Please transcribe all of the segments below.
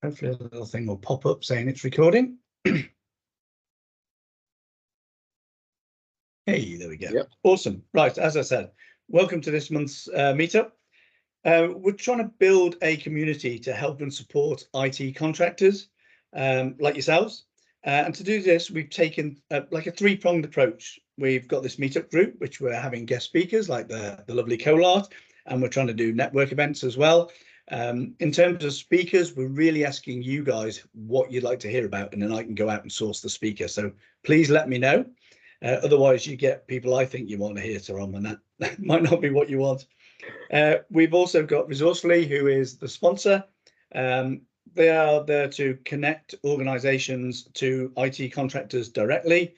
Hopefully a little thing will pop up saying it's recording. Hey, there we go. Yep. Awesome. Right, as I said, welcome to this month's meetup. We're trying to build a community to help and support IT contractors like yourselves. And to do this, we've taken like a three-pronged approach. We've got this meetup group, which we're having guest speakers like the lovely Colart, and we're trying to do network events as well. In terms of speakers, we're really asking you guys what you'd like to hear about, and then I can go out and source the speaker. So please let me know. Otherwise, you get people I think you want to hear, Tom, and that might not be what you want. We've also got Resourcefully, who is the sponsor. They are there to connect organizations to IT contractors directly.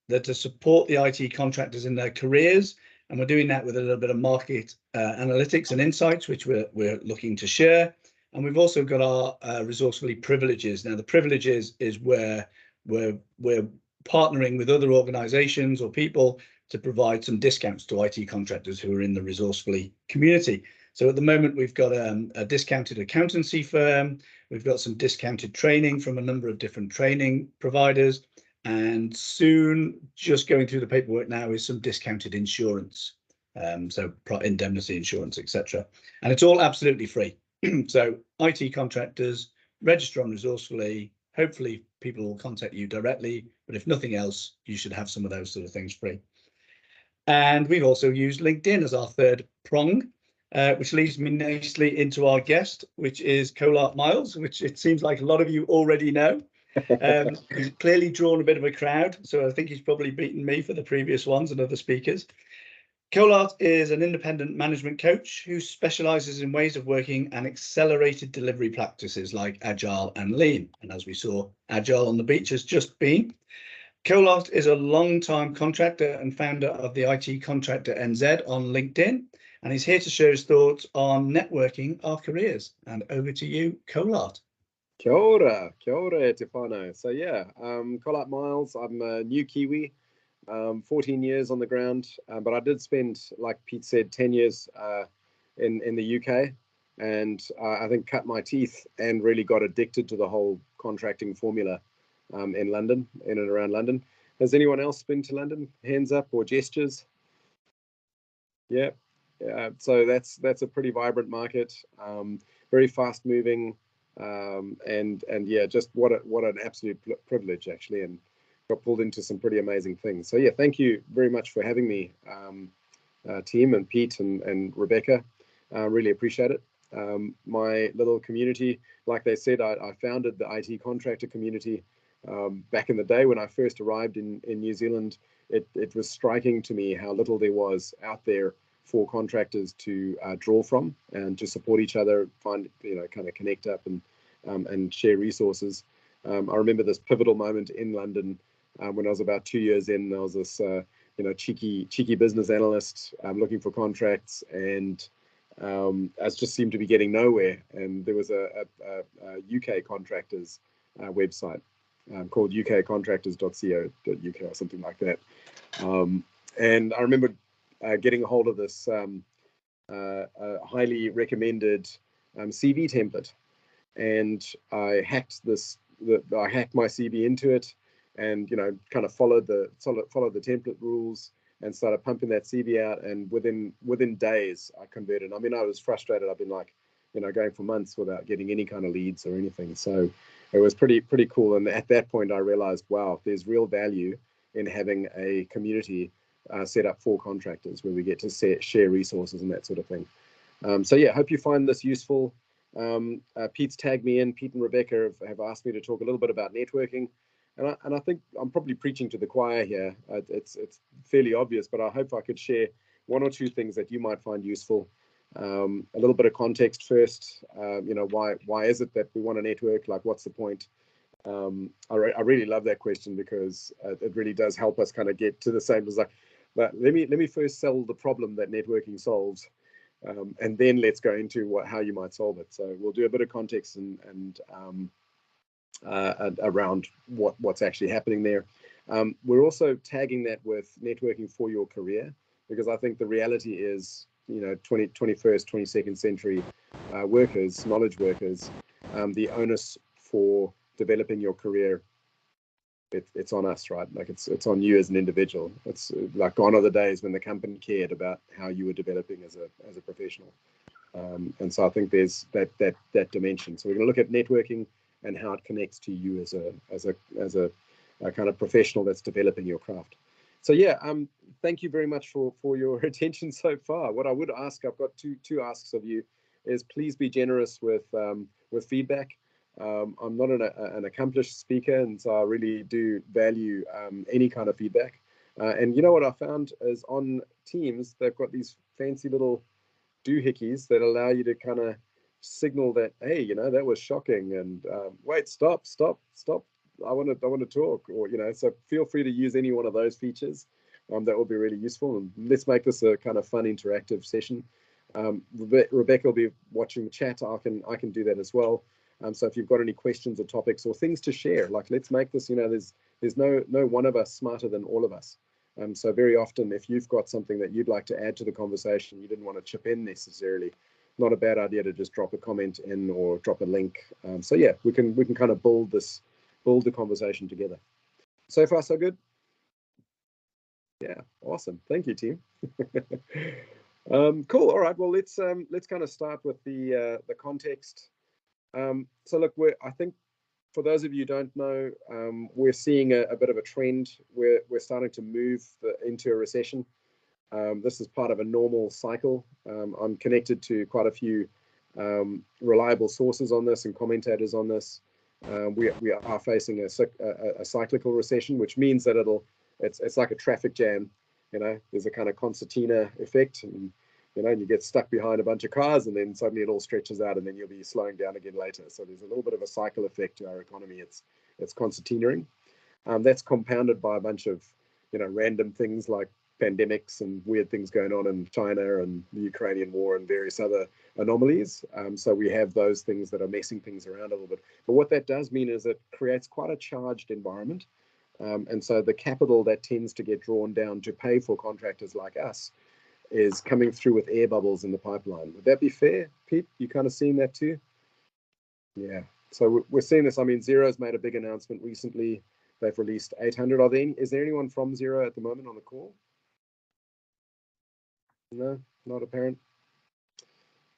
They're to support the IT contractors in their careers. And we're doing that with a little bit of market analytics and insights, which we're looking to share. And we've also got our Resourcefully privileges. Now, the privileges is where we're partnering with other organizations or people to provide some discounts to IT contractors who are in the Resourcefully community. So at the moment, we've got a discounted accountancy firm. We've got some discounted training from a number of different training providers. And soon, just going through the paperwork now, is some discounted insurance. So indemnity insurance, etc. And it's all absolutely free. So IT contractors, register on Resourcefully. Hopefully people will contact you directly, but if nothing else, you should have some of those sort of things free. And we've also used LinkedIn as our third prong, which leads me nicely into our guest, which is Colart Miles, which it seems like a lot of you already know. He's clearly drawn a bit of a crowd, so I think he's probably beaten me for the previous ones and other speakers. Colart is an independent management coach who specializes in ways of working and accelerated delivery practices like Agile and Lean. And as we saw, Agile on the beach has just been. Colart is a long-time contractor and founder of the IT Contractor NZ on LinkedIn, and he's here to share his thoughts on networking our careers. And over to you, Colart. Kia ora te whānau. So yeah, Colart Miles, I'm a new Kiwi, 14 years on the ground, but I did spend, like Pete said, 10 years in the UK, and I think cut my teeth and really got addicted to the whole contracting formula in London, in and around London. Has anyone else been to London? Hands up or gestures? Yeah, so that's a pretty vibrant market, very fast moving, and yeah, just what an absolute privilege actually, and got pulled into some pretty amazing things. So yeah, thank you very much for having me, team, and Pete and Rebecca. Really appreciate it. My little community, like they said, I founded the IT contractor community back in the day when I first arrived in New Zealand. It was striking to me how little there was out there for contractors to draw from and to support each other, find, kind of connect up and share resources. I remember this pivotal moment in London when I was about 2 years in. I was this cheeky business analyst looking for contracts, and I just seemed to be getting nowhere. And there was a UK contractors website called ukcontractors.co.uk or something like that. And I remember getting a hold of this highly recommended CV template, and I hacked my CV into it, and kind of followed the template rules and started pumping that CV out. And within days, I converted. I mean, I was frustrated. I've been like, going for months without getting any kind of leads or anything. So it was pretty cool. And at that point, I realized, wow, there's real value in having a community set up for contractors where we get to share resources and that sort of thing. So yeah, hope you find this useful. Pete's tagged me in. Pete and Rebecca have asked me to talk a little bit about networking. And I think I'm probably preaching to the choir here. It's fairly obvious, but I hope I could share one or two things that you might find useful. A little bit of context first. Why is it that we want to network? Like, what's the point? I really love that question, because it really does help us kind of get to the same. As like, but let me first sell the problem that networking solves, and then let's go into how you might solve it. So we'll do a bit of context and around what's actually happening there. We're also tagging that with networking for your career, because I think the reality is, 21st, 22nd century workers, knowledge workers, the onus for developing your career, it's on us, right? Like it's on you as an individual. It's like gone are the days when the company cared about how you were developing as a professional. And so I think there's that dimension. So we're going to look at networking and how it connects to you as a kind of professional that's developing your craft. So yeah, thank you very much for your attention so far. What I would ask, I've got two asks of you, is please be generous with feedback. I'm not an accomplished speaker, and so I really do value any kind of feedback. And you know what I found is on Teams, they've got these fancy little doohickeys that allow you to kind of signal that, hey, you know, that was shocking, and wait, stop, I want to talk, or so feel free to use any one of those features. That will be really useful, and let's make this a kind of fun interactive session. Rebecca will be watching the chat. I can do that as well. So if you've got any questions or topics or things to share, like, let's make this, there's no one of us smarter than all of us. So very often, if you've got something that you'd like to add to the conversation, you didn't want to chip in necessarily, not a bad idea to just drop a comment in or drop a link. So yeah, we can kind of build the conversation together. So far, so good. Yeah, awesome. Thank you, team. Cool. All right. Well, let's kind of start with the context. So look, I think for those of you who don't know, we're seeing a bit of a trend where we're starting to move into a recession. This is part of a normal cycle. I'm connected to quite a few reliable sources on this and commentators on this. We are facing a cyclical recession, which means that it's like a traffic jam. There's a kind of concertina effect, and you get stuck behind a bunch of cars, and then suddenly it all stretches out, and then you'll be slowing down again later. So there's a little bit of a cycle effect to our economy. It's concertinaing. That's compounded by a bunch of random things like pandemics and weird things going on in China and the Ukrainian war and various other anomalies. So we have those things that are messing things around a little bit. But what that does mean is it creates quite a charged environment. And so the capital that tends to get drawn down to pay for contractors like us is coming through with air bubbles in the pipeline. Would that be fair, Pete? You kind of seeing that too? Yeah. So we're seeing this. I mean, Xero's made a big announcement recently. They've released 800. Is there anyone from Xero at the moment on the call? No, not apparent.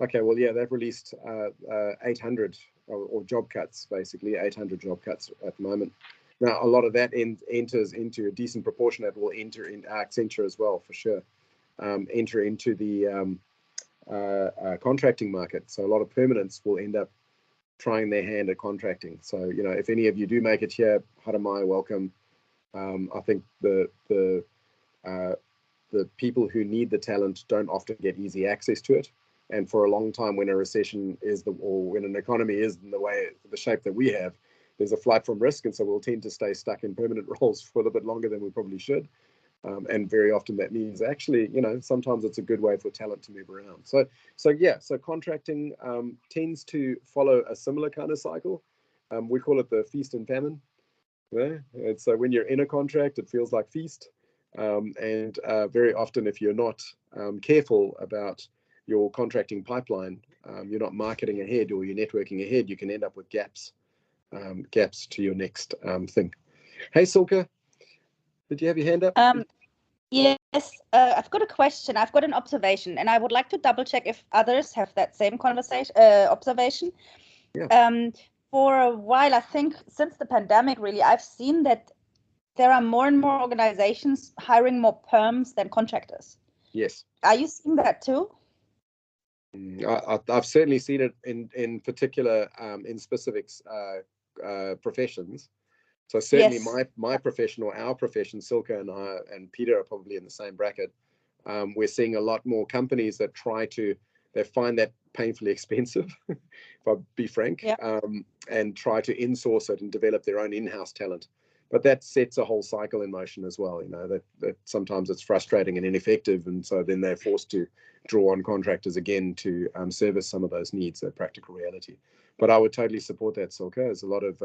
Okay, well, yeah, they've released 800 or job cuts, basically 800 job cuts at the moment. Now, a lot of that enters into a decent proportion that will enter in Accenture as well, for sure. Enter into the contracting market. So a lot of permanents will end up trying their hand at contracting. So, if any of you do make it here, Haramai, welcome. I think the people who need the talent don't often get easy access to it. And for a long time, when a recession or when an economy is in the shape that we have, there's a flight from risk. And so we'll tend to stay stuck in permanent roles for a little bit longer than we probably should. And very often that means actually, sometimes it's a good way for talent to move around. So contracting tends to follow a similar kind of cycle. We call it the feast and famine. Yeah? And so when you're in a contract, it feels like feast. And very often, if you're not careful about your contracting pipeline, you're not marketing ahead or you're networking ahead, you can end up with gaps to your next thing. Hey, Silke, did you have your hand up? Yes, I've got a question. I've got an observation, and I would like to double check if others have that same observation. Yeah. For a while, I think since the pandemic, really, I've seen that there are more and more organizations hiring more perms than contractors. Yes. Are you seeing that too? I've certainly seen it in particular in specific professions. So certainly Yes. my profession, or our profession, Silke and I and Peter are probably in the same bracket. We're seeing a lot more companies that they find that painfully expensive, if I be frank, and try to insource it and develop their own in-house talent. But that sets a whole cycle in motion as well. That sometimes it's frustrating and ineffective, and so then they're forced to draw on contractors again to service some of those needs, that practical reality. But I would totally support that, Silke. There's a lot of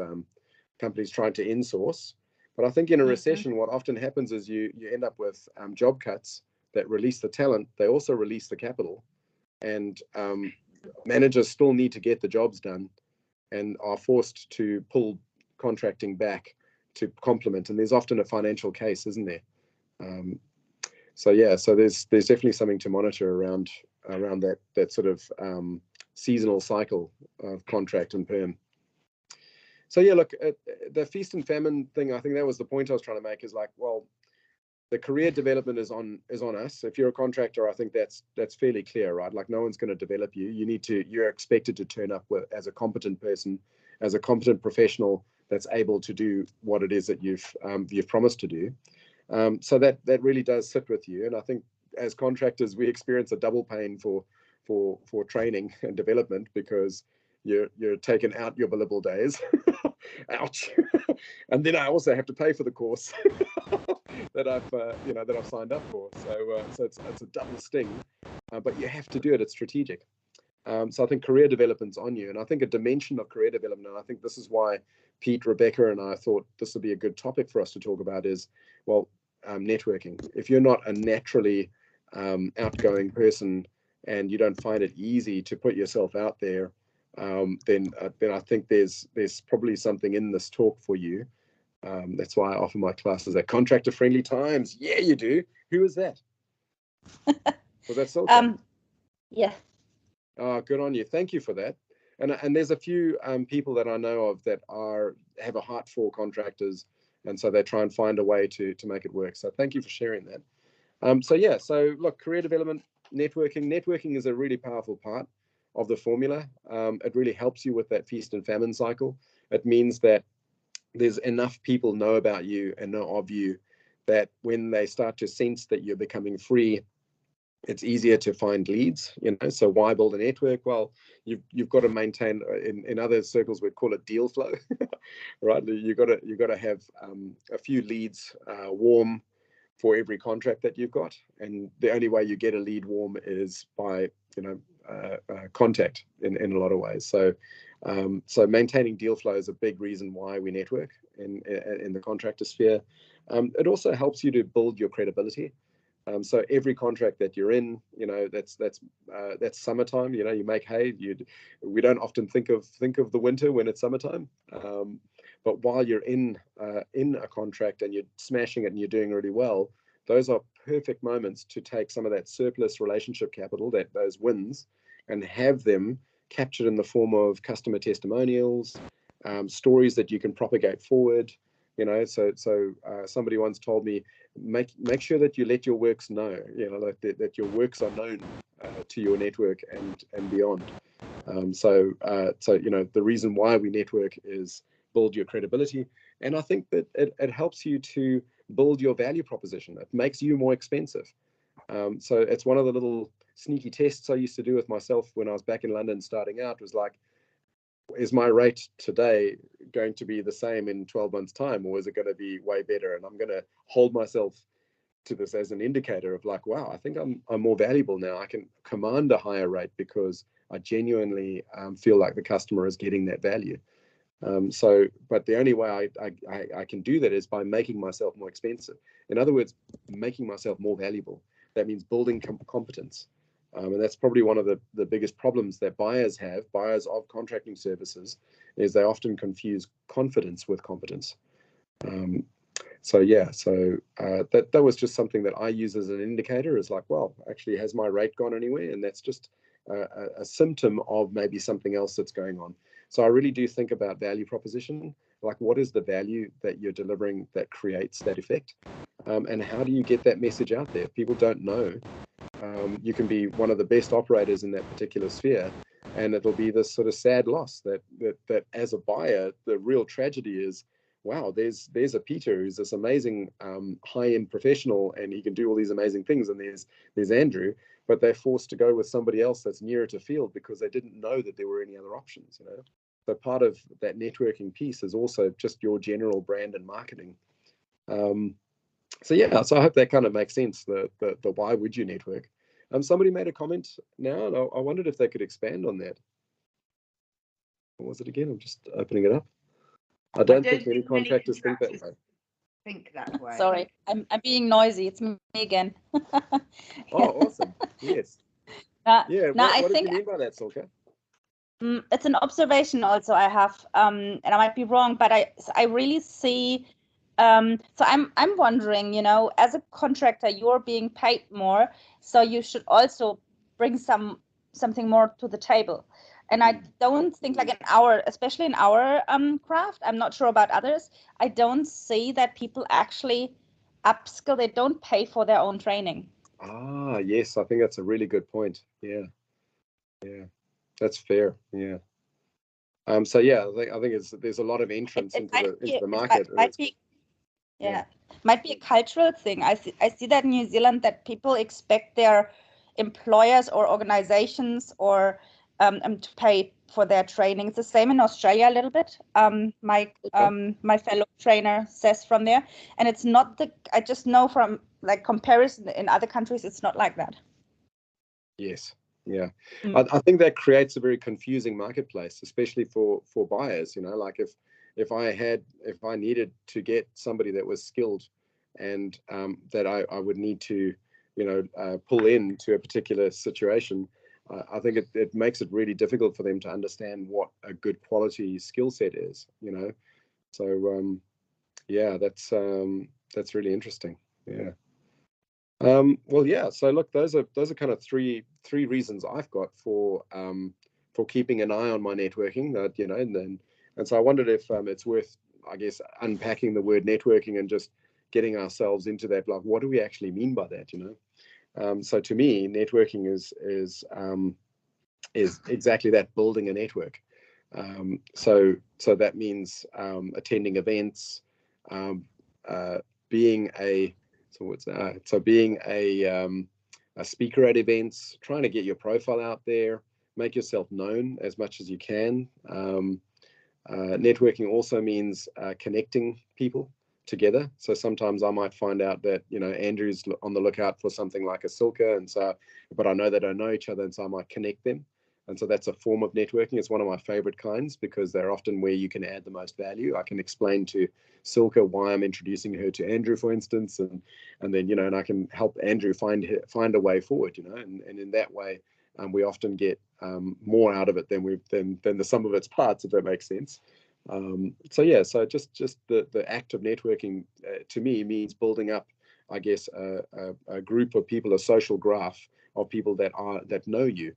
companies trying to insource. But I think in a recession, what often happens is you end up with job cuts that release the talent. They also release the capital, and managers still need to get the jobs done. and are forced to pull contracting back to complement. And there's often a financial case, isn't there? So yeah, so there's definitely something to monitor around that sort of seasonal cycle of contract and perm. So yeah, look, the feast and famine thing, I think that was the point I was trying to make, is like, well, the career development is on us. If you're a contractor, I think that's fairly clear, right? Like, no one's going to develop you. You're expected to turn up as a competent person, as a competent professional that's able to do what it is that you've promised to do. So that really does sit with you. And I think as contractors, we experience a double pain for training and development, because you're taken out your billable days. Ouch. And then I also have to pay for the course that I've signed up for. So it's a double sting, but you have to do it. It's strategic. So I think career development's on you. And I think a dimension of career development, and I think this is why Pete, Rebecca, and I thought this would be a good topic for us to talk about, is, well, networking. If you're not a naturally outgoing person and you don't find it easy to put yourself out there, then I think there's probably something in this talk for you. That's why I offer my classes at Contractor Friendly Times. Yeah, you do. Who is that? Was that so? Yeah. Oh, good on you. Thank you for that. And there's a few people that I know of that have a heart for contractors, and so they try and find a way to make it work. So thank you for sharing that. So look, career development, networking is a really powerful part of the formula. It really helps you with that feast and famine cycle. It means that there's enough people know about you and know of you that when they start to sense that you're becoming free, it's easier to find leads. So why build a network? Well, you've got to maintain, in other circles we'd call it deal flow, right? You've got to have a few leads warm for every contract that you've got, and the only way you get a lead warm is by contact in a lot of ways. So maintaining deal flow is a big reason why we network in the contractor sphere. It also helps you to build your credibility. So every contract that you're in, that's summertime. You make hay. We don't often think of the winter when it's summertime. But while you're in a contract and you're smashing it and you're doing really well, those are perfect moments to take some of that surplus relationship capital, those wins, and have them captured in the form of customer testimonials, stories that you can propagate forward. So somebody once told me, make sure that you let your works know, that your works are known to your network and beyond. So the reason why we network is build your credibility, and I think that it helps you to build your value proposition. It makes you more expensive. So it's one of the little sneaky tests I used to do with myself when I was back in London starting out, was like, is my rate today going to be the same in 12 months time, or is it going to be way better? And I'm going to hold myself to this as an indicator of like, wow, I think I'm more valuable now. I can command a higher rate because I genuinely feel like the customer is getting that value. But the only way I can do that is by making myself more expensive. In other words, making myself more valuable. That means building competence. And that's probably one of the biggest problems that buyers of contracting services, is they often confuse confidence with competence. That was just something that I use as an indicator, is like, well, actually, has my rate gone anywhere? And that's just a symptom of maybe something else that's going on. So I really do think about value proposition, like what is the value that you're delivering that creates that effect? And how do you get that message out there? People don't know. You can be one of the best operators in that particular sphere, and it'll be this sort of sad loss that as a buyer, the real tragedy is, wow, there's a Peter who's this amazing high-end professional, and he can do all these amazing things, and there's Andrew, but they're forced to go with somebody else that's nearer to field because they didn't know that there were any other options. So part of that networking piece is also just your general brand and marketing. So I hope that kind of makes sense, the why would you network. Somebody made a comment now, and I wondered if they could expand on that. What was it again? I'm just opening it up. I don't think many contractors think that way. Sorry, I'm being noisy. It's me again. Oh, awesome. Yes. What did you mean by that, Silke? It's an observation also I have, and I might be wrong, but I really see. So I'm wondering, as a contractor, you're being paid more, so you should also bring something more to the table. And I don't think, like especially in our craft, I'm not sure about others, I don't see that people actually upskill. They don't pay for their own training. Ah, yes, I think that's a really good point. Yeah, that's fair. Yeah. So yeah, I think there's a lot of entrance into the market. Might be, yeah, might be a cultural thing. I see that in New Zealand, that people expect their employers or organizations or to pay for their training. It's the same in Australia a little bit. My fellow trainer says from there, and it's not I just know from like comparison in other countries, it's not like that. Yes. Yeah. I think that creates a very confusing marketplace, especially for buyers. Like if I needed to get somebody that was skilled and that I would need to pull into a particular situation, I think it makes it really difficult for them to understand what a good quality skill set is. So yeah, that's really interesting. Yeah. Well, yeah. So look, those are kind of three reasons I've got for keeping an eye on my networking. That and so I wondered if it's worth, I guess, unpacking the word networking and just getting ourselves into that. Like, what do we actually mean by that? So to me, networking is exactly that: building a network. So that means attending events, being a being a speaker at events, trying to get your profile out there, make yourself known as much as you can. Networking also means connecting people together. So sometimes I might find out that Andrew's on the lookout for something like a Silka, but I know they don't know each other, and so I might connect them. And so that's a form of networking. It's one of my favorite kinds because they're often where you can add the most value. I can explain to Silka why I'm introducing her to Andrew, for instance, and then and I can help Andrew find a way forward. And in that way, we often get more out of it than the sum of its parts, if that makes sense. So just the act of networking to me means building up, I guess, a group of people, a social graph of people that know you.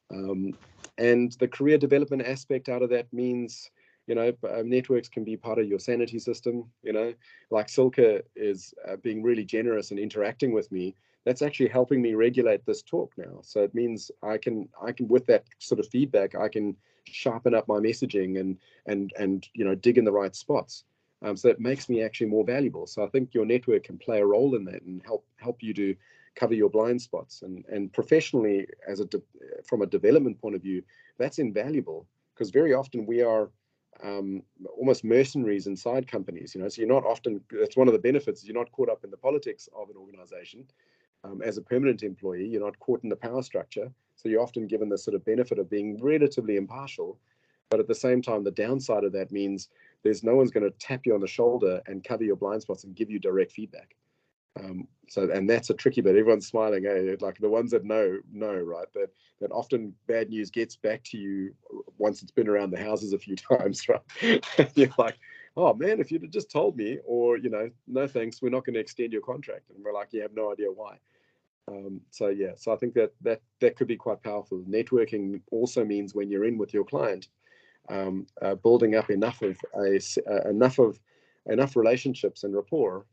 And the career development aspect out of that means, networks can be part of your sanity system. Like Silka is being really generous and interacting with me. That's actually helping me regulate this talk now. So it means I can with that sort of feedback, I can sharpen up my messaging and dig in the right spots. So it makes me actually more valuable. So I think your network can play a role in that and help you to cover your blind spots. And professionally, from a development point of view, that's invaluable, because very often we are almost mercenaries inside companies. So you're not often, that's one of the benefits, you're not caught up in the politics of an organization. As a permanent employee, you're not caught in the power structure. So you're often given the sort of benefit of being relatively impartial. But at the same time, the downside of that means there's no one's going to tap you on the shoulder and cover your blind spots and give you direct feedback. And that's a tricky bit. Everyone's smiling, like the ones that know, right? That often bad news gets back to you once it's been around the houses a few times, right? You're like, oh man, if you'd have just told me, or no thanks, we're not going to extend your contract. And we're like, you have no idea why. So I think that could be quite powerful. Networking also means when you're in with your client, building up enough relationships and rapport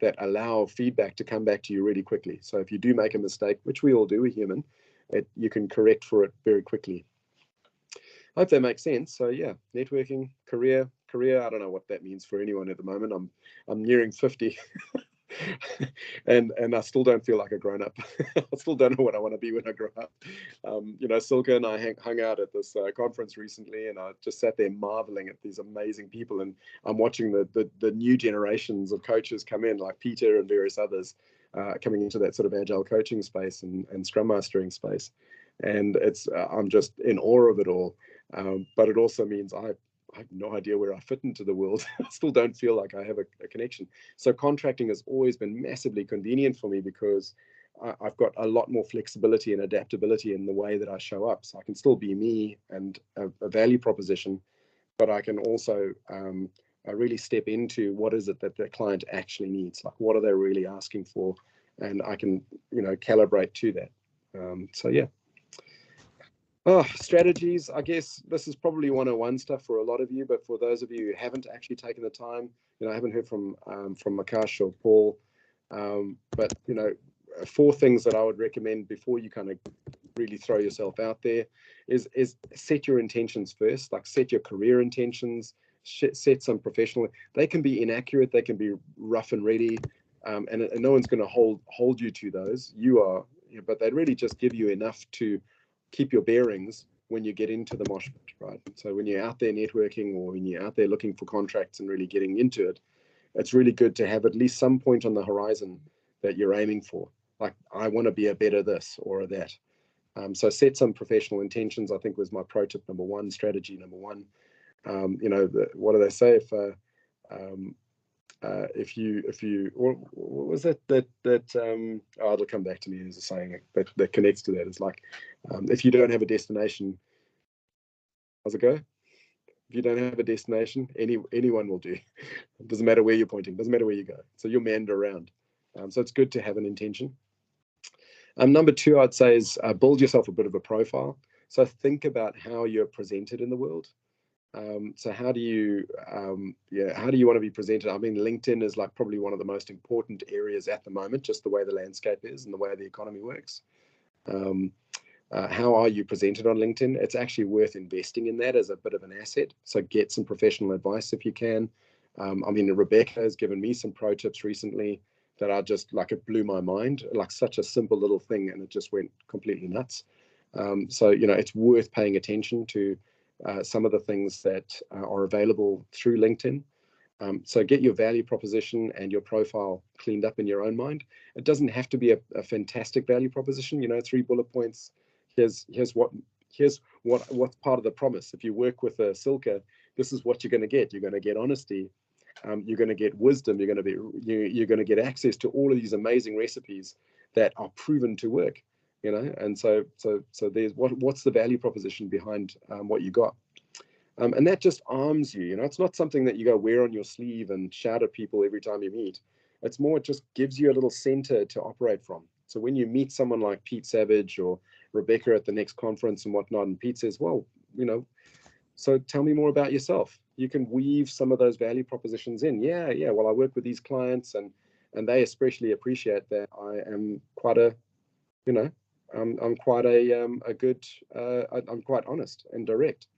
that allow feedback to come back to you really quickly. So if you do make a mistake, which we all do, we're human, you can correct for it very quickly. I hope that makes sense. So yeah, networking, career. I don't know what that means for anyone at the moment. I'm nearing 50. and I still don't feel like a grown-up. I still don't know what I want to be when I grow up. Silka and I hung out at this conference recently, and I just sat there marveling at these amazing people, and I'm watching the new generations of coaches come in, like Peter and various others, coming into that sort of agile coaching space and scrum mastering space, and I'm just in awe of it all. But it also means I have no idea where I fit into the world. I still don't feel like I have a connection. So contracting has always been massively convenient for me because I've got a lot more flexibility and adaptability in the way that I show up. So I can still be me and a value proposition, but I can also really step into what is it that the client actually needs, like what are they really asking for, and I can, you know, calibrate to that. So yeah. Oh, strategies. I guess this is probably 101 stuff for a lot of you, but for those of you who haven't actually taken the time, you know, I haven't heard from Makash or Paul, but you know, 4 things that I would recommend before you kind of really throw yourself out there is set your intentions first. Like set your career intentions, set some professional. They can be inaccurate, they can be rough and ready, and no one's going to hold you to those. You are, but they really just give you enough to keep your bearings when you get into the mosh pit, right? So when you're out there networking, or when you're out there looking for contracts and really getting into it, it's really good to have at least some point on the horizon that you're aiming for. Like, I want to be a better this or a that. So set some professional intentions, I think, was my pro tip number 1, strategy number 1. You know, what do they say? If you what was that oh, it'll come back to me as a saying that connects to that. It's like, if you don't have a destination, how's it go? If you don't have a destination, anyone will do. It doesn't matter where you're pointing, doesn't matter where you go. So you'll meander around. So it's good to have an intention. Number 2, I'd say, is build yourself a bit of a profile. So think about how you're presented in the world. So how do you want to be presented? I mean, LinkedIn is like probably one of the most important areas at the moment, just the way the landscape is and the way the economy works. How are you presented on LinkedIn? It's actually worth investing in that as a bit of an asset. So get some professional advice if you can. I mean, Rebecca has given me some pro tips recently that are just like, it blew my mind, like such a simple little thing, and it just went completely nuts. So, you know, it's worth paying attention to some of the things that are available through LinkedIn. So get your value proposition and your profile cleaned up in your own mind. It doesn't have to be a fantastic value proposition, you know, 3 bullet points. Here's what's part of the promise. If you work with a Silka, this is what you're going to get. You're going to get honesty. You're going to get wisdom. You're going to get access to all of these amazing recipes that are proven to work. You know, and so there's what's the value proposition behind what you got, and that just arms you. You know, it's not something that you go wear on your sleeve and shout at people every time you meet. It's more, it just gives you a little center to operate from. So when you meet someone like Pete Savage or Rebecca at the next conference and whatnot, and Pete says, well, you know, so tell me more about yourself. You can weave some of those value propositions in. Yeah, well, I work with these clients, and they especially appreciate that I am quite a, you know, I'm quite a good, I'm quite honest and direct,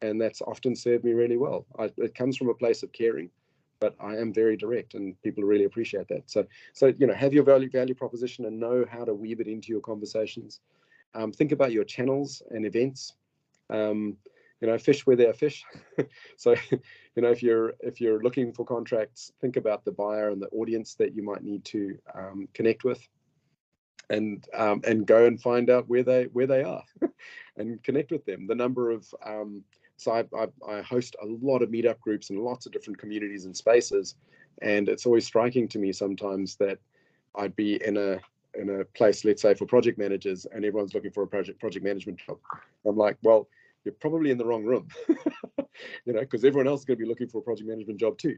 and that's often served me really well. It comes from a place of caring, but I am very direct, and people really appreciate that. So you know, have your value proposition and know how to weave it into your conversations. Think about your channels and events. You know, fish where there are fish. So, you know, if you're looking for contracts, think about the buyer and the audience that you might need to connect with. And go and find out where they are and connect with them. The number of so I host a lot of meetup groups in lots of different communities and spaces, and it's always striking to me sometimes that I'd be in a place, let's say for project managers, and everyone's looking for a project management job. I'm like, well, you're probably in the wrong room, you know, because everyone else is going to be looking for a project management job too.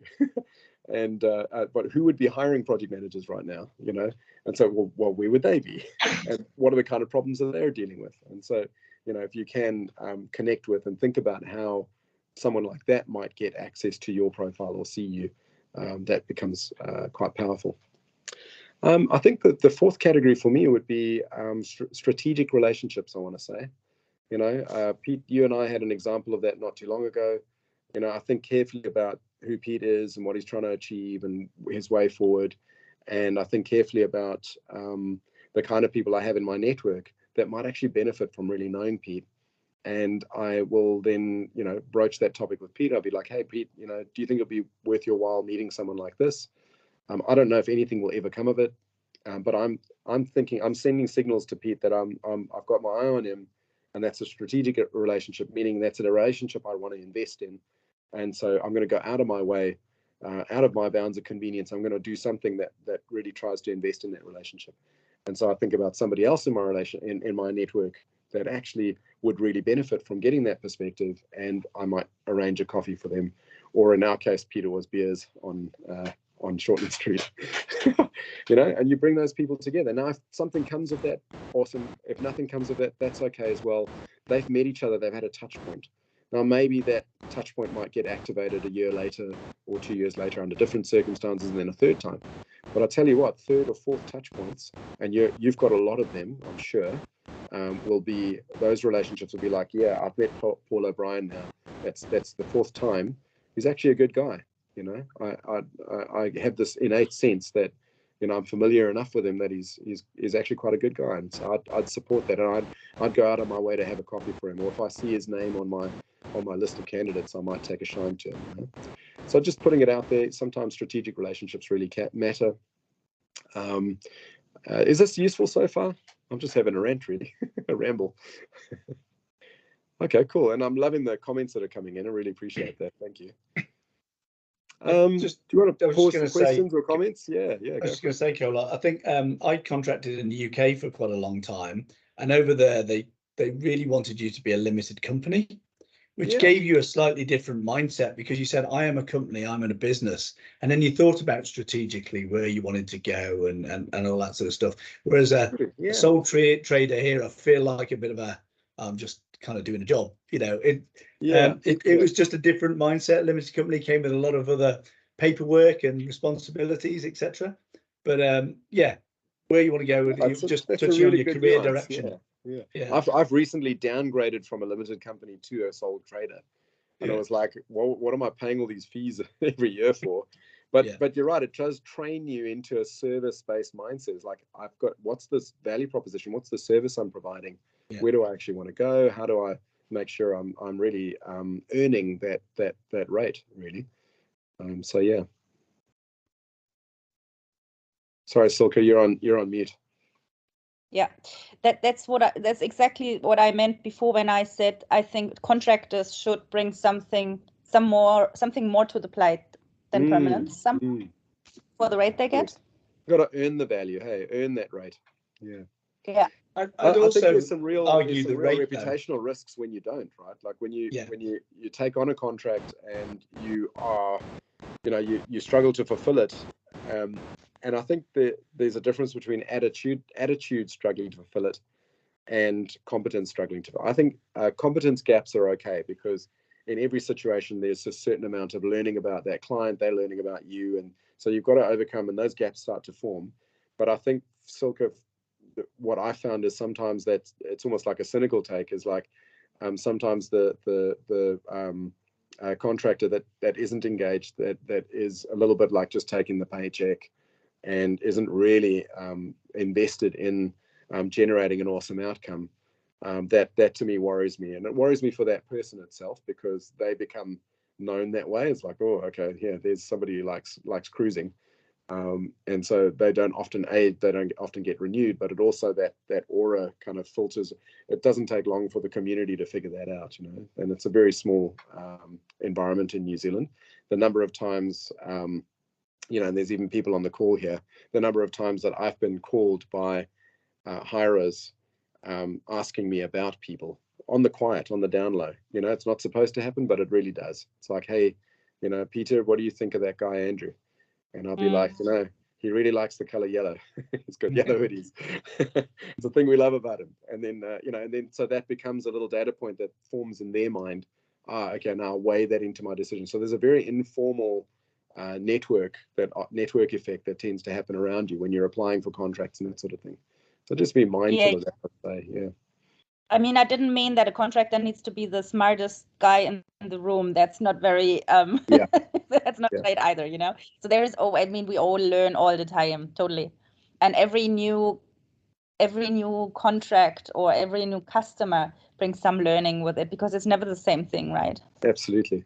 And but who would be hiring project managers right now, you know? And so, well, where would they be? And what are the kind of problems that they're dealing with? And so, you know, if you can connect with and think about how someone like that might get access to your profile or see you, that becomes quite powerful. I think that the 4th category for me would be strategic relationships, I want to say. You know, Pete, you and I had an example of that not too long ago. You know, I think carefully about who Pete is and what he's trying to achieve and his way forward. And I think carefully about the kind of people I have in my network that might actually benefit from really knowing Pete. And I will then, you know, broach that topic with Pete. I'll be like, hey, Pete, you know, do you think it'll be worth your while meeting someone like this? I don't know if anything will ever come of it, but I'm thinking, I'm sending signals to Pete that I've got my eye on him, and that's a strategic relationship, meaning that's a relationship I want to invest in. And so I'm going to go out of my way, out of my bounds of convenience. I'm going to do something that really tries to invest in that relationship. And so I think about somebody else in my network that actually would really benefit from getting that perspective, and I might arrange a coffee for them, or in our case, Peter was beers on Shortland Street. And you bring those people together. Now, if something comes of that, awesome. If nothing comes of that, that's okay as well. They've met each other, they've had a touch point. Now, maybe that touch point might get activated a year later or 2 years later under different circumstances, and then a third time. But I'll tell you what, third or fourth touch points, and you've got a lot of them, I'm sure, those relationships will be like, yeah, I've met Paul O'Brien now. That's the fourth time. He's actually a good guy. I have this innate sense that, I'm familiar enough with him that he's actually quite a good guy, and so I'd support that, and I'd go out of my way to have a coffee for him, or if I see his name on my list of candidates, I might take a shine to him. So just putting it out there. Sometimes strategic relationships really matter. Is this useful so far? I'm just having a rant, really, a ramble. Okay, cool. And I'm loving the comments that are coming in. I really appreciate that. Thank you. Do you want to pause for questions or comments? Yeah. I was just going to say, Colart, I think I contracted in the UK for quite a long time, and over there they really wanted you to be a limited company, which gave you a slightly different mindset, because you said, I am a company, I'm in a business, and then you thought about strategically where you wanted to go and all that sort of stuff. Whereas a sole trader here, I feel like a bit of I'm just kind of doing a job, it was just a different mindset. Limited company came with a lot of other paperwork and responsibilities, etc. But where you want to go with just touching really on your career direction. Yeah. I've recently downgraded from a limited company to a sole trader, and I was like, well, what am I paying all these fees every year for? But you're right, it does train you into a service-based mindset. It's like, I've got, what's this value proposition? What's the service I'm providing? Where do I actually want to go? How do I make sure I'm really earning that rate, really? So yeah. Sorry, Silke, you're on mute. Yeah, that's exactly what I meant before when I said I think contractors should bring something more to the plate than permanents. For the rate they get. You've got to earn the value. Hey, earn that rate. Yeah. Yeah. I'd also I think there's some real reputational though. risks when you don't, right? Like when you take on a contract and you are, you struggle to fulfill it. And I think there's a difference between attitude struggling to fulfill it and competence struggling to. I think competence gaps are okay, because in every situation there's a certain amount of learning about that client, they're learning about you, and so you've got to overcome, and those gaps start to form. But I think, Silke, what I found is sometimes that it's almost like a cynical take, is like sometimes the contractor that isn't engaged, that is a little bit like just taking the paycheck and isn't really invested in generating an awesome outcome. That to me worries me, and it worries me for that person itself, because they become known that way. It's like, oh, okay, yeah, there's somebody who likes cruising, and so they don't often get renewed. But it also that aura kind of filters. It doesn't take long for the community to figure that out, and it's a very small environment in New Zealand. The number of times, and there's even people on the call here, the number of times that I've been called by hirers asking me about people on the quiet, on the down low. It's not supposed to happen, but it really does. It's like, hey, Peter, what do you think of that guy Andrew? And I'll be like, he really likes the color yellow. He's got yellow hoodies. It's a thing we love about him. And then, so that becomes a little data point that forms in their mind. Okay, now I'll weigh that into my decision. So there's a very informal network effect that tends to happen around you when you're applying for contracts and that sort of thing. So just be mindful of that, I'd say. Yeah. I mean, I didn't mean that a contractor needs to be the smartest guy in the room. That's not very that's not right either, So there is we all learn all the time, totally. And every new contract or every new customer brings some learning with it, because it's never the same thing, right? Absolutely.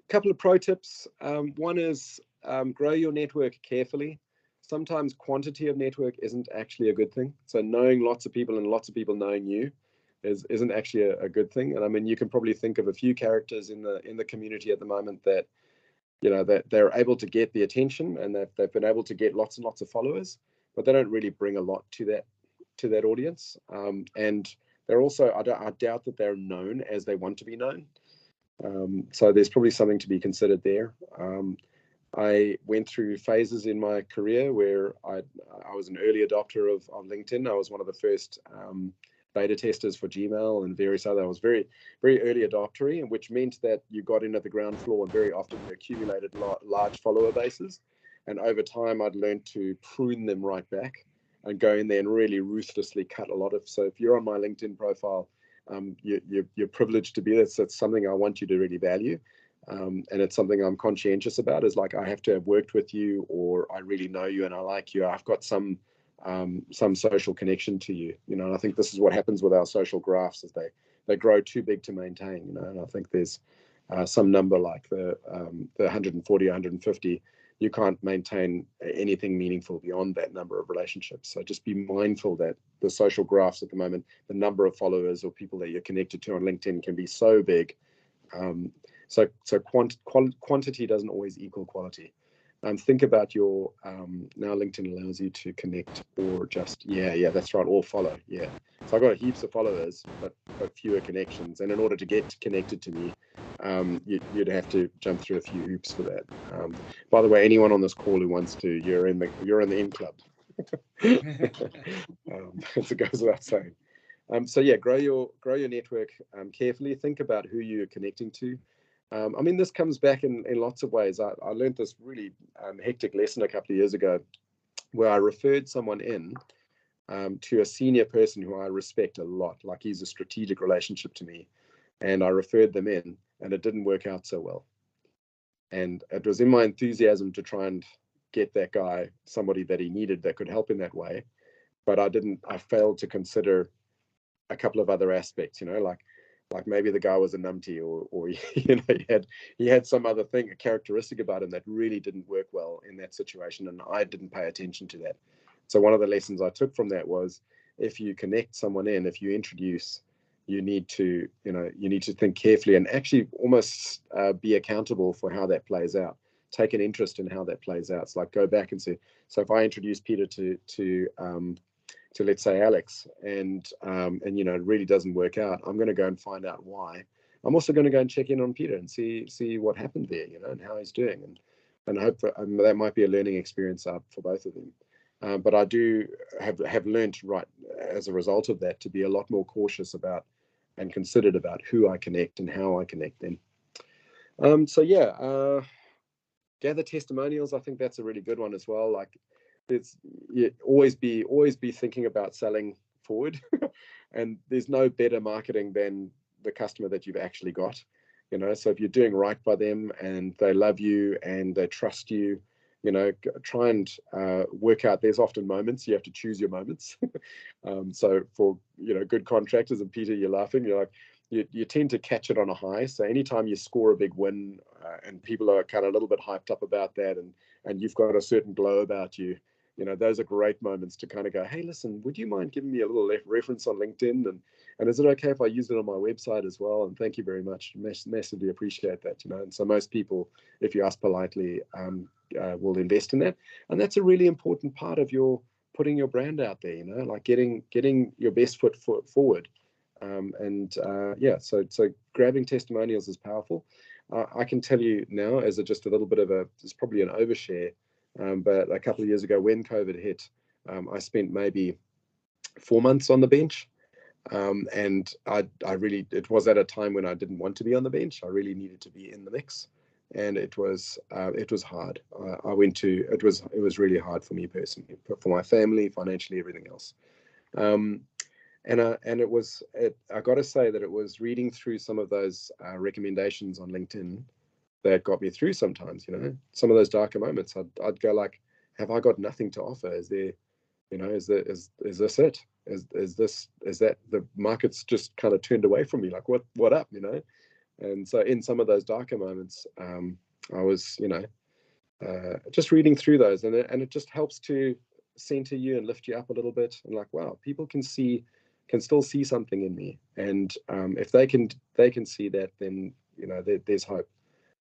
Couple of pro tips. One is grow your network carefully. Sometimes quantity of network isn't actually a good thing. So knowing lots of people and lots of people knowing you isn't actually a good thing. And I mean, you can probably think of a few characters in the community at the moment that that they're able to get the attention, and that they've been able to get lots and lots of followers, but they don't really bring a lot to that audience. And they're also, I doubt that they're known as they want to be known. So there's probably something to be considered there. I went through phases in my career where I was an early adopter of LinkedIn. I was one of the first beta testers for Gmail and various other. I was very, very early adoptery, which meant that you got in at the ground floor and very often you accumulated large follower bases. And over time, I'd learned to prune them right back and go in there and really ruthlessly cut a lot of. So if you're on my LinkedIn profile, you're privileged to be there. So it's something I want you to really value. And it's something I'm conscientious about, is like, I have to have worked with you, or I really know you and I like you. I've got some social connection to you, and I think this is what happens with our social graphs, is they grow too big to maintain, and I think there's some number like the 140, 150, you can't maintain anything meaningful beyond that number of relationships. So just be mindful that the social graphs at the moment, the number of followers or people that you're connected to on LinkedIn can be so big. So quantity doesn't always equal quality. Think about your, now LinkedIn allows you to connect, or just, yeah, that's right, or follow, yeah. So I've got heaps of followers, but fewer connections. And in order to get connected to me, you'd have to jump through a few hoops for that. By the way, anyone on this call who wants to, you're in the in club. As it goes without saying. So yeah, grow your network carefully. Think about who you're connecting to. I mean, this comes back in lots of ways. I learned this really hectic lesson a couple of years ago, where I referred someone in to a senior person who I respect a lot. Like, he's a strategic relationship to me, and I referred them in, and it didn't work out so well. And it was in my enthusiasm to try and get that guy somebody that he needed that could help in that way, but I failed to consider a couple of other aspects, like maybe the guy was a numpty, or he had some other thing, a characteristic about him that really didn't work well in that situation, and I didn't pay attention to that. So one of the lessons I took from that was, if you connect someone in, if you introduce, you need to think carefully and actually almost be accountable for how that plays out. Take an interest in how that plays out. It's like, go back and see. So if I introduce Peter to let's say Alex, and it really doesn't work out, I'm going to go and find out why. I'm also going to go and check in on Peter and see what happened there, and how he's doing, and I hope that might be a learning experience for both of them. But I do have learned, right, as a result of that, to be a lot more cautious about and considered about who I connect and how I connect them. So yeah, gather testimonials. I think that's a really good one as well. Like, always be thinking about selling forward, and there's no better marketing than the customer that you've actually got. So if you're doing right by them and they love you and they trust you, try and work out. There's often moments you have to choose your moments. So for good contractors, and Peter, you're laughing. You're like, you tend to catch it on a high. So anytime you score a big win, and people are kind of a little bit hyped up about that, and you've got a certain glow about you, those are great moments to kind of go, hey, listen, would you mind giving me a little reference on LinkedIn? And is it okay if I use it on my website as well? And thank you very much. Massively appreciate that, And so most people, if you ask politely, will invest in that. And that's a really important part of your putting your brand out there, like getting your best foot forward. So grabbing testimonials is powerful. I can tell you now, as just a little bit of it's probably an overshare, but a couple of years ago when COVID hit, I spent maybe 4 months on the bench. And it was at a time when I didn't want to be on the bench. I really needed to be in the mix. And it was hard. It was really hard for me personally, for my family, financially, everything else. I got to say that it was reading through some of those recommendations on LinkedIn that got me through sometimes, some of those darker moments. I'd go like, have I got nothing to offer? Is there, is this it? Is that the market's just kind of turned away from me? Like, what up, And so in some of those darker moments, I was, just reading through those, and it just helps to center you and lift you up a little bit, and like, wow, people can still see something in me, and if they can see that, then there's hope.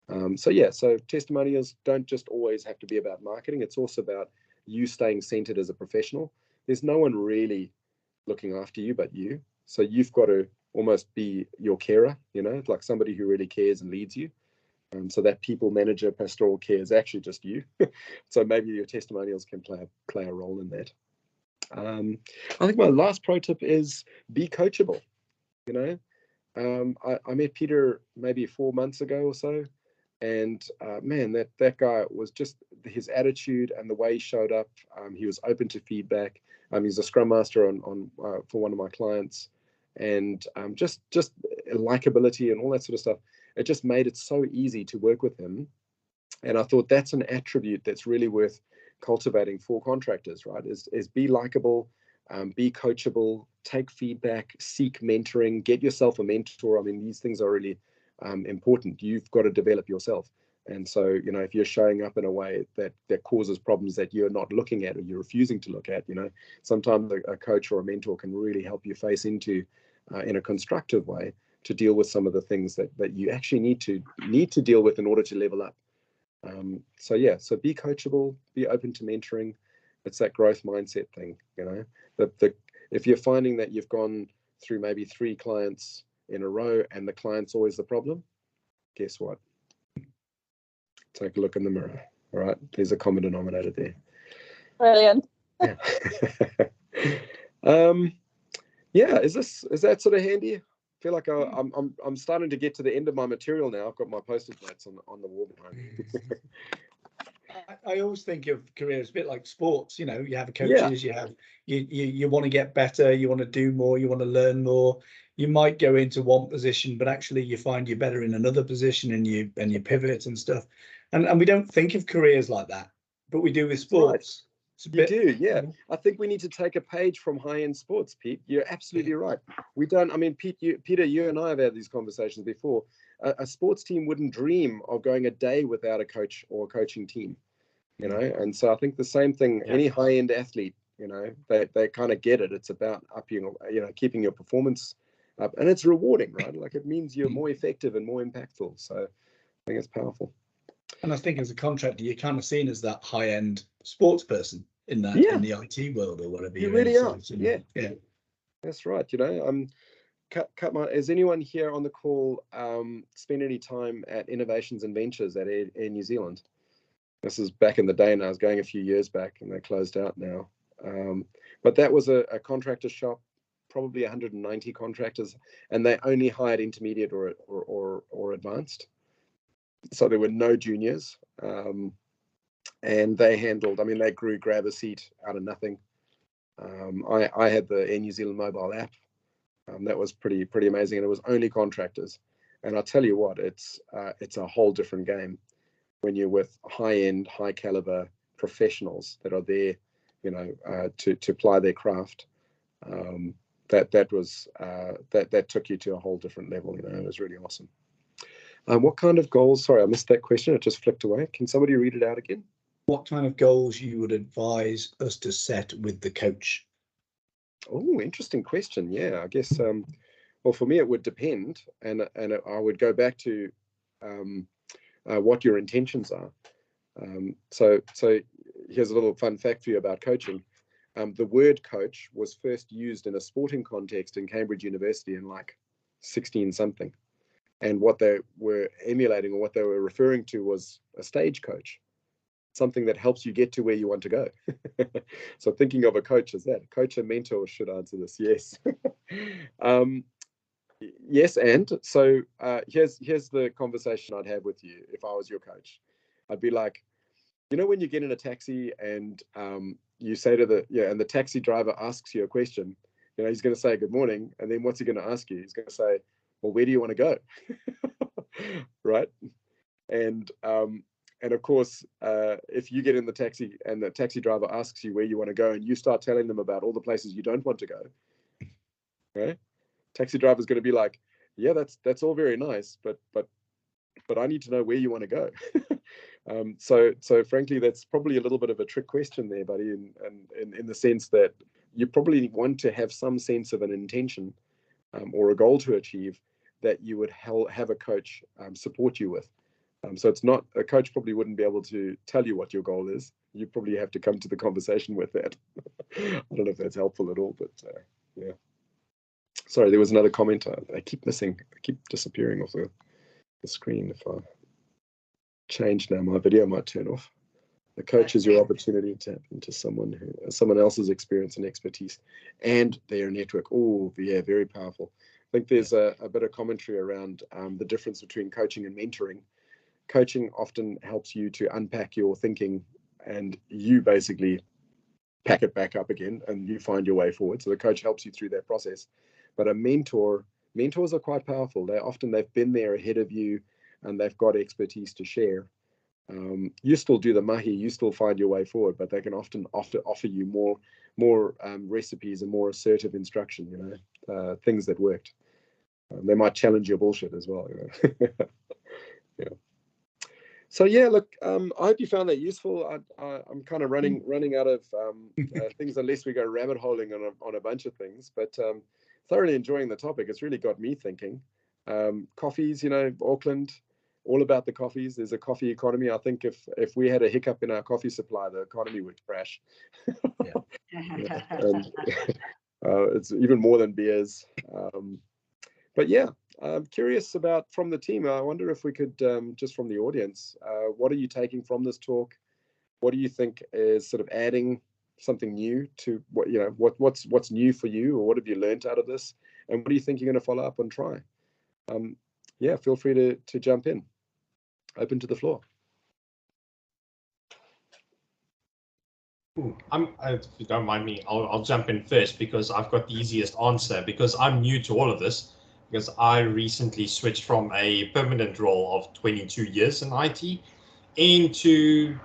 So testimonials don't just always have to be about marketing. It's also about you staying centered as a professional. There's no one really looking after you but you. So you've got to almost be your carer, like somebody who really cares and leads you. So that people manager, pastoral care is actually just you. So maybe your testimonials can play a role in that. I think my last pro tip is be coachable. I met Peter maybe 4 months ago or so, and man, that guy was just, his attitude and the way he showed up. He was open to feedback. He's a scrum master on for one of my clients, and just likability and all that sort of stuff. It just made it so easy to work with him. And I thought that's an attribute that's really worth cultivating for contractors, right? Is be likable, be coachable, take feedback, seek mentoring, get yourself a mentor. I mean, these things are really important. You've got to develop yourself. And so, if you're showing up in a way that causes problems that you're not looking at or you're refusing to look at, sometimes a coach or a mentor can really help you face into in a constructive way to deal with some of the things that you actually need to deal with in order to level up. So be coachable, be open to mentoring. It's that growth mindset thing, if you're finding that you've gone through maybe 3 clients in a row and the client's always the problem, guess what? Take a look in the mirror. All right, there's a common denominator there. Brilliant. Yeah. Is that sort of handy? I feel like I'm starting to get to the end of my material now. I've got my post-it notes on the wall behind me. I always think of careers a bit like sports. You have coaches, you want to get better, you want to do more, you want to learn more. You might go into one position, but actually you find you're better in another position, and you pivot and stuff. And we don't think of careers like that, but we do with sports. You do, yeah. I think we need to take a page from high-end sports, Pete. You're absolutely right. We don't. I mean, Peter, you and I have had these conversations before. A sports team wouldn't dream of going a day without a coach or a coaching team, And so I think the same thing. Any high-end athlete, they kind of get it. It's about keeping your performance up, and it's rewarding, right? Like, it means you're more effective and more impactful. So I think it's powerful. And I think as a contractor, you're kind of seen as that high-end sports person in the IT world or whatever. You really are. So, yeah, that's right. Is anyone here on the call spend any time at Innovations and Ventures at Air New Zealand? This is back in the day, and I was going a few years back, and they closed out now. But that was a contractor shop, probably 190 contractors, and they only hired intermediate or advanced. So there were no juniors, and they handled. I mean, they grew Grab a Seat out of nothing. I had the Air New Zealand mobile app. That was pretty amazing, and it was only contractors. And I'll tell you what, it's a whole different game when you're with high-end, high-caliber professionals that are there, to ply their craft. That took you to a whole different level. It was really awesome. What kind of goals? Sorry, I missed that question. It just flicked away. Can somebody read it out again? What kind of goals you would advise us to set with the coach? Oh, interesting question. Yeah, I guess. Well, for me, it would depend, and I would go back to what your intentions are. So here's a little fun fact for you about coaching. The word coach was first used in a sporting context in Cambridge University in like 16 something. And what they were emulating, or what they were referring to, was a stage coach, something that helps you get to where you want to go. So thinking of a coach as that. Coach and mentor should answer this, yes. Yes, and so here's the conversation I'd have with you if I was your coach. I'd be like, when you get in a taxi and you say to and the taxi driver asks you a question, he's going to say good morning, and then what's he going to ask you? He's going to say, well, where do you want to go? Right? And of course, if you get in the taxi and the taxi driver asks you where you want to go, and you start telling them about all the places you don't want to go, right? Taxi driver's going to be like, yeah, that's all very nice, but I need to know where you want to go. So frankly, that's probably a little bit of a trick question there, buddy, and in the sense that you probably want to have some sense of an intention or a goal to achieve that you would have a coach support you with. So it's not, a coach probably wouldn't be able to tell you what your goal is. You probably have to come to the conversation with that. I don't know if that's helpful at all, but yeah. Sorry, there was another comment. I keep missing. I keep disappearing off the screen. If I change now, my video might turn off. The coach is your opportunity to tap into someone else's experience and expertise and their network. Oh, yeah, very powerful. I think there's a bit of commentary around the difference between coaching and mentoring. Coaching often helps you to unpack your thinking, and you basically pack it back up again and you find your way forward. So the coach helps you through that process. But mentors are quite powerful. They've been there ahead of you and they've got expertise to share. You still do the mahi, you still find your way forward, but they can often offer you more recipes and more assertive instruction, things that worked. They might challenge your bullshit as well. Yeah. So yeah, look, I hope you found that useful. I'm kind of running out of things unless we go rabbit holing on a bunch of things, but thoroughly enjoying the topic. It's really got me thinking. Coffees, Auckland, all about the coffees. There's a coffee economy. I think if we had a hiccup in our coffee supply, the economy would crash. Yeah. And, it's even more than beers. But yeah, I'm curious about, from the team, I wonder if we could, just from the audience, what are you taking from this talk? What do you think is sort of adding something new to what's new for you, or what have you learned out of this? And what do you think you're going to follow up and try? Yeah, feel free to jump in. Open to the floor. Ooh, if you don't mind me, I'll jump in first because I've got the easiest answer, because I'm new to all of this, because I recently switched from a permanent role of 22 years in IT into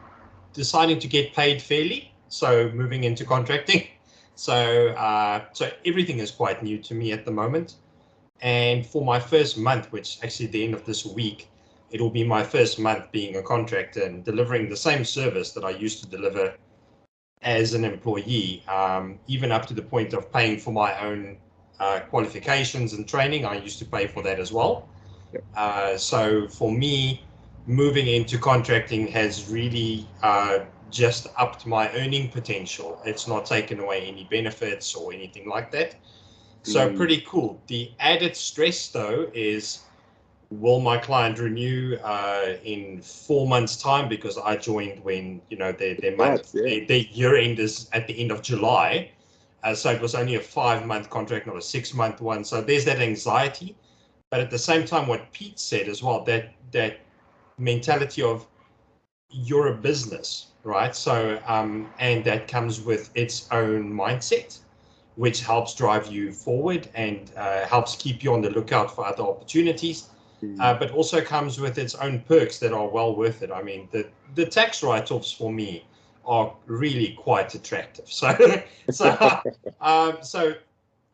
deciding to get paid fairly, so moving into contracting. So everything is quite new to me at the moment. And for my first month, which actually at the end of this week, it'll be my first month being a contractor and delivering the same service that I used to deliver as an employee, even up to the point of paying for my own qualifications and training. I used to pay for that as well. Yep. So for me, moving into contracting has really just upped my earning potential. It's not taken away any benefits or anything like that. So pretty cool. The added stress though is, will my client renew in 4 months' time? Because I joined when their year end is at the end of July, so it was only a 5-month contract, not a 6-month one. So there's that anxiety, but at the same time, what Pete said as well, that mentality of you're a business, right? So and that comes with its own mindset, which helps drive you forward and helps keep you on the lookout for other opportunities. But also comes with its own perks that are well worth it. I mean, the tax write-offs for me are really quite attractive. So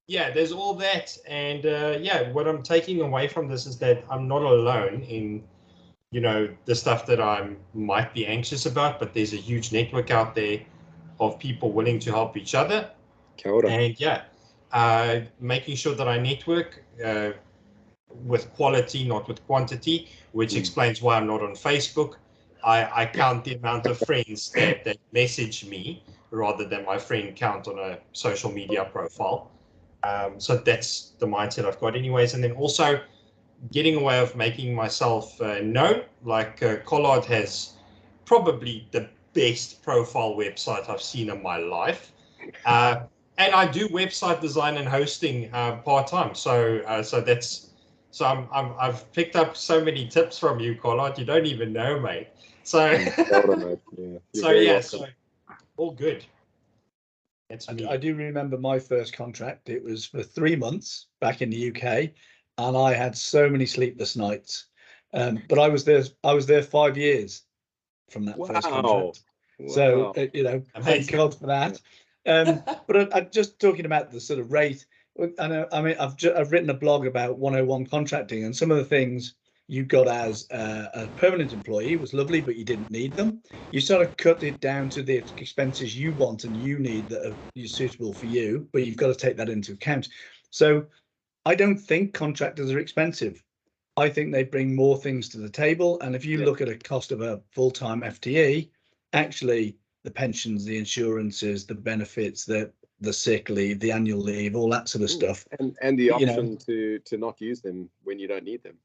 yeah, there's all that. And yeah, what I'm taking away from this is that I'm not alone in, the stuff that I might be anxious about, but there's a huge network out there of people willing to help each other. And yeah, making sure that I network with quality, not with quantity, which explains why I'm not on Facebook. I count the amount of friends that message me rather than my friend count on a social media profile. So that's the mindset I've got anyways. And then also getting away of making myself known. Like Colart has probably the best profile website I've seen in my life. And I do website design and hosting part-time. So I've picked up so many tips from you, Colart. You don't even know, mate. So so all good. I do remember my first contract. It was for 3 months back in the UK, and I had so many sleepless nights. But I was there 5 years from that first contract. Wow. So thank God for that. But I'm just talking about the sort of rate. I mean, I've written a blog about 101 contracting, and some of the things you got as a permanent employee was lovely, but you didn't need them. You sort of cut it down to the expenses you want and you need that are suitable for you, but you've got to take that into account. So I don't think contractors are expensive. I think they bring more things to the table. And if you look at a cost of a full-time FTE, actually the pensions, the insurances, the benefits, the sick leave, the annual leave, all that sort of stuff. And the option to not use them when you don't need them.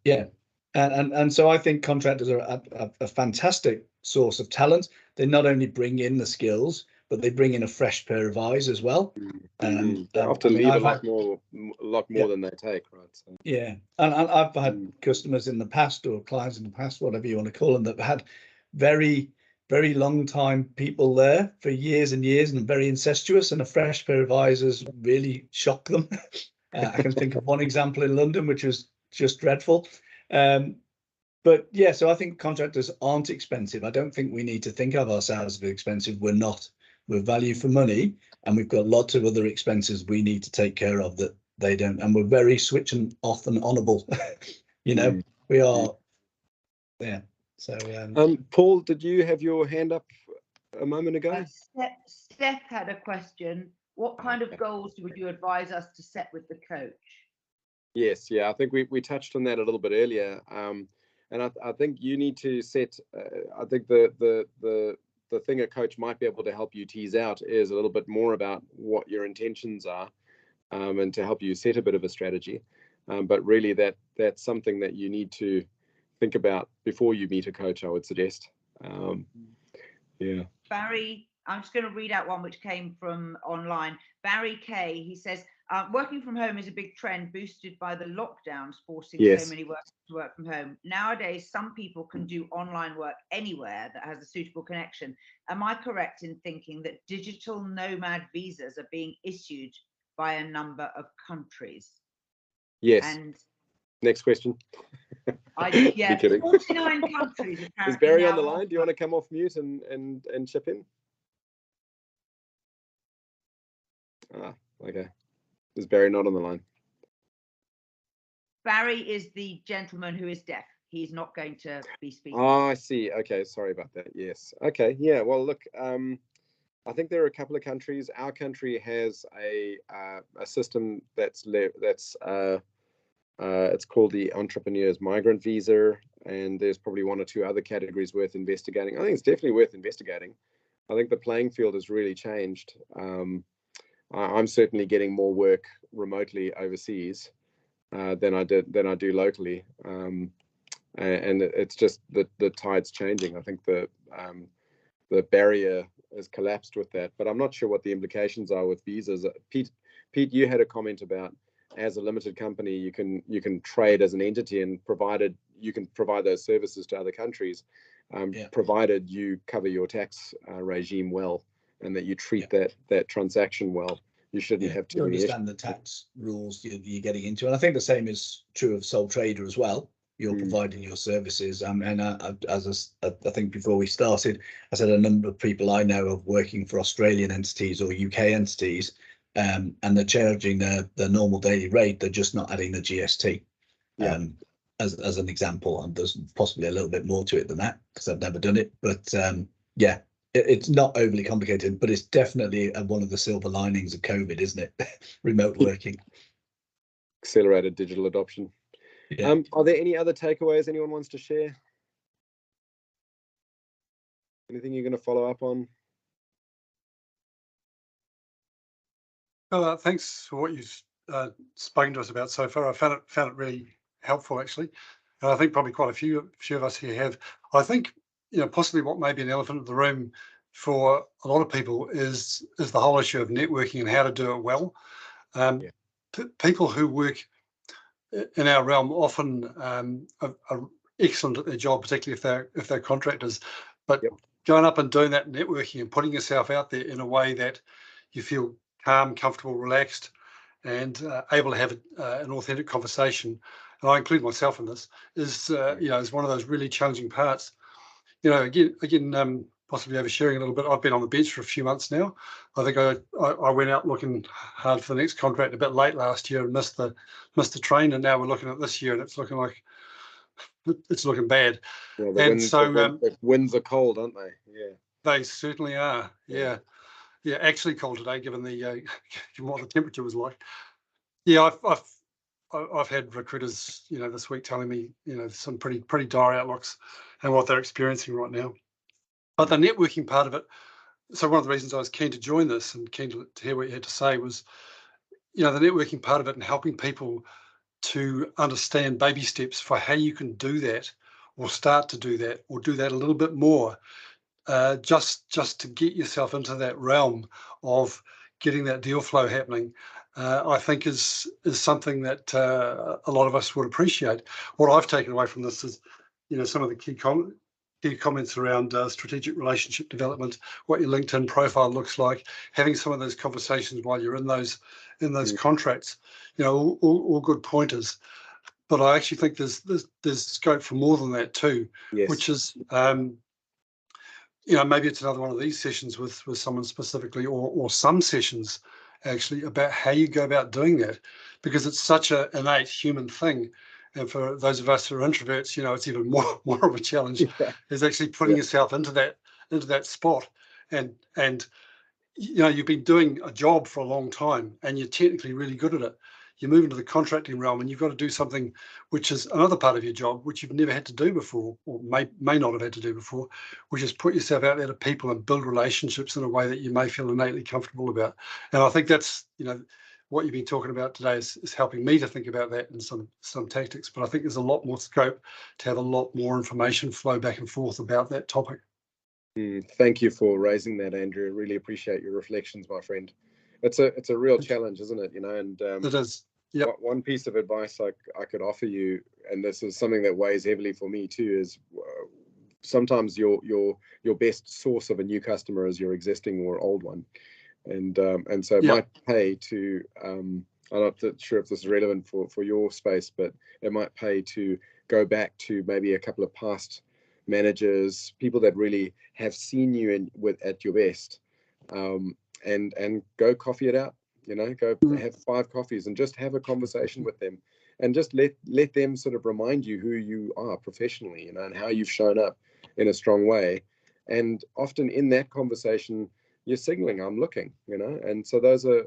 Yeah. And so I think contractors are a fantastic source of talent. They not only bring in the skills, but they bring in a fresh pair of eyes as well. They often leave a lot more than they take, right? So. Yeah, and I've had customers in the past, or clients in the past, whatever you want to call them, that had very, very long time people there for years and years, and very incestuous, and a fresh pair of eyes has really shocked them. I can think of one example in London, which was just dreadful. But yeah, so I think contractors aren't expensive. I don't think we need to think of ourselves as expensive. We're not. We're value for money, and we've got lots of other expenses we need to take care of that they don't. And we're very switching off and honourable. We are. Yeah. So Paul, did you have your hand up a moment ago? Steph had a question. What kind of goals would you advise us to set with the coach? Yes, yeah, I think we touched on that a little bit earlier. And I think you need to set. I think the thing a coach might be able to help you tease out is a little bit more about what your intentions are, and to help you set a bit of a strategy. But really, that's something that you need to think about before you meet a coach, I would suggest. Yeah. Barry, I'm just going to read out one which came from online. Barry K, he says, working from home is a big trend boosted by the lockdowns forcing so many workers to work from home. Nowadays, some people can do online work anywhere that has a suitable connection. Am I correct in thinking that digital nomad visas are being issued by a number of countries? Yes. And next question. 49 countries. Is Barry on the line? Do you want to come off mute and chip in? Okay. Is Barry not on the line? Barry is the gentleman who is deaf. He's not going to be speaking. Oh, I see. Okay, sorry about that. Yes. Okay. Yeah. Well, look. I think there are a couple of countries. Our country has a system that's it's called the Entrepreneur's Migrant Visa, and there's probably one or two other categories worth investigating. I think it's definitely worth investigating. I think the playing field has really changed. I'm certainly getting more work remotely overseas than I do locally, and it's just the tide's changing. I think the barrier has collapsed with that, but I'm not sure what the implications are with visas. Pete, you had a comment about, as a limited company, you can trade as an entity, and provided you can provide those services to other countries, provided you cover your tax regime well, and that you treat that transaction well. You shouldn't have to understand the tax rules you're getting into, and I think the same is true of sole trader as well. You're providing your services, and I think before we started, I said a number of people I know of working for Australian entities or UK entities, and they're charging the normal daily rate. They're just not adding the GST, as an example. And there's possibly a little bit more to it than that because I've never done it. But it's not overly complicated, but it's definitely one of the silver linings of COVID, isn't it? Remote working, accelerated digital adoption. Yeah. Are there any other takeaways anyone wants to share? Anything you're going to follow up on? Well, thanks for what you've spoken to us about so far. I found it really helpful, actually, and I think probably quite a few of us here have. I think possibly what may be an elephant in the room for a lot of people is the whole issue of networking and how to do it well. People who work in our realm often are excellent at their job, particularly if they're contractors. But going up and doing that networking and putting yourself out there in a way that you feel calm, comfortable, relaxed, and able to have an authentic conversation, and I include myself in this, is one of those really challenging parts. Again, possibly oversharing a little bit. I've been on the bench for a few months now. I think I went out looking hard for the next contract a bit late last year and missed the train, and now we're looking at this year and it's looking bad. The winds are cold, aren't they? Yeah, they certainly are. Yeah, actually cold today, given what the temperature was like. Yeah, I've had recruiters, this week telling me, some pretty dire outlooks and what they're experiencing right now. But the networking part of it, so one of the reasons I was keen to join this and keen to hear what you had to say was, the networking part of it and helping people to understand baby steps for how you can do that or start to do that or do that a little bit more, just to get yourself into that realm of getting that deal flow happening, I think is something that a lot of us would appreciate. What I've taken away from this is, some of the key comments around strategic relationship development, what your LinkedIn profile looks like, having some of those conversations while you're in those contracts, all good pointers. But I actually think there's scope for more than that too, Yes. which is maybe it's another one of these sessions with someone specifically, or some sessions actually, about how you go about doing that, because it's such an innate human thing. And for those of us who are introverts, it's even more of a challenge, is actually putting yourself into that spot. And you've been doing a job for a long time and you're technically really good at it. You move into the contracting realm and you've got to do something which is another part of your job, which you've never had to do before, or may not have had to do before, which is put yourself out there to people and build relationships in a way that you may feel innately comfortable about. And I think that's, what you've been talking about today is helping me to think about that in some tactics. But I think there's a lot more scope to have a lot more information flow back and forth about that topic. Thank you for raising that, Andrew. I really appreciate your reflections, my friend. It's a real challenge, isn't it? And it is. Yep. One piece of advice I could offer you, and this is something that weighs heavily for me too, is sometimes your best source of a new customer is your existing or old one, and so it might pay to I'm not sure if this is relevant for your space, but it might pay to go back to maybe a couple of past managers, people that really have seen you at your best, and go coffee it out. Go have 5 coffees and just have a conversation with them, and just let them sort of remind you who you are professionally, and how you've shown up in a strong way. And often in that conversation, you're signaling, I'm looking, and so those are,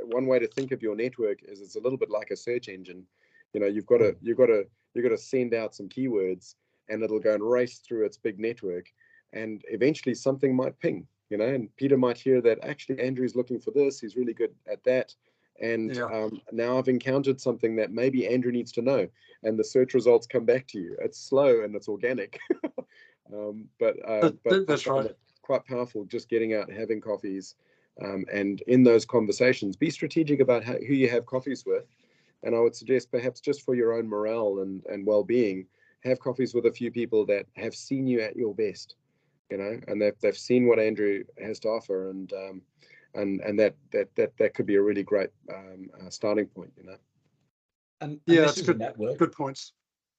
one way to think of your network is it's a little bit like a search engine. You've got to send out some keywords, and it'll go and race through its big network, and eventually something might ping, and Peter might hear that actually Andrew's looking for this, he's really good at that, and now I've encountered something that maybe Andrew needs to know, and the search results come back to you. It's slow and it's organic, but that's right. Quite powerful, just getting out, having coffees, and in those conversations, be strategic about who you have coffees with. And I would suggest, perhaps just for your own morale and well-being, have coffees with a few people that have seen you at your best, and they've seen what Andrew has to offer, and that could be a really great starting point, And this is a network. Good points.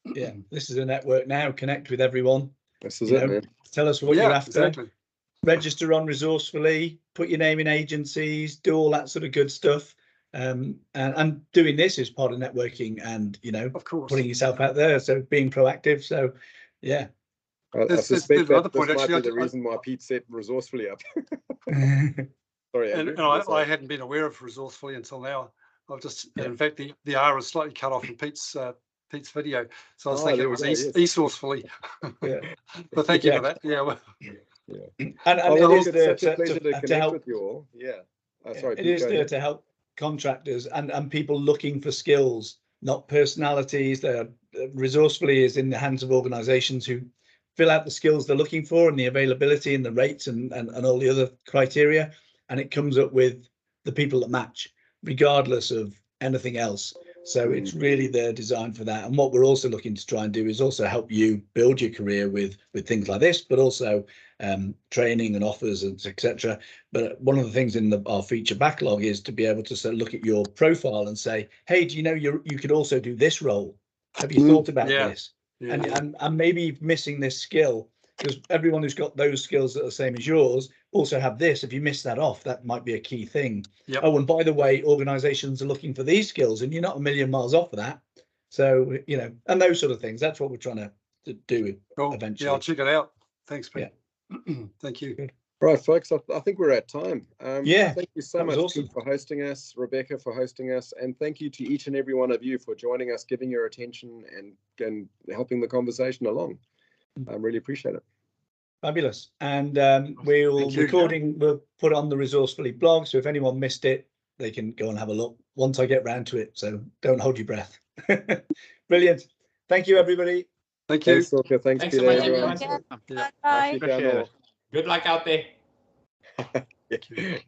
Yeah, this is a network now. Connect with everyone. This is it, man. Tell us what you're after. Exactly. Register on Resourcefully. Put your name in agencies. Do all that sort of good stuff. And doing this is part of networking, and of course, putting yourself out there, so being proactive. So I suspect that this might be the reason why Pete set Resourcefully up. Sorry, Andrew. And I hadn't been aware of Resourcefully until now. I've just, in fact, the R is slightly cut off in Pete's video, so I was thinking it was eSourcefully. But thank you for that. And it is such a pleasure to connect with you all. Sorry, Pete, it is there to help contractors and people looking for skills, not personalities. Resourcefully is in the hands of organizations who fill out the skills they're looking for, and the availability and the rates and all the other criteria, and it comes up with the people that match regardless of anything else. So it's really there designed for that. And what we're also looking to try and do is also help you build your career with things like this, but also training and offers and etc. But one of the things in our feature backlog is to be able to look at your profile and say, hey, do you know you could also do this role? Have you thought about this? And maybe missing this skill, because everyone who's got those skills that are the same as yours also have this. If you miss that off, that might be a key thing. Oh, and by the way, organizations are looking for these skills, and you're not a million miles off of that. So, and those sort of things. That's what we're trying to do eventually. Yeah, I'll check it out. Thanks, Pete. Thank you. Good. Right, folks, I think we're at time. Yeah, thank you so that was much, awesome. Pete, for hosting us, Rebecca for hosting us, and thank you to each and every one of you for joining us, giving your attention and helping the conversation along. I really appreciate it. Fabulous. And we'll put on the Resourcefully blog, so if anyone missed it, they can go and have a look once I get round to it, so don't hold your breath. Brilliant. Thank you, everybody. Thank you. Thanks, Silke. Thanks, Thanks so Peter. much, Everyone. everyone. Bye. Keep down Appreciate all. it. Good luck out there. Yeah.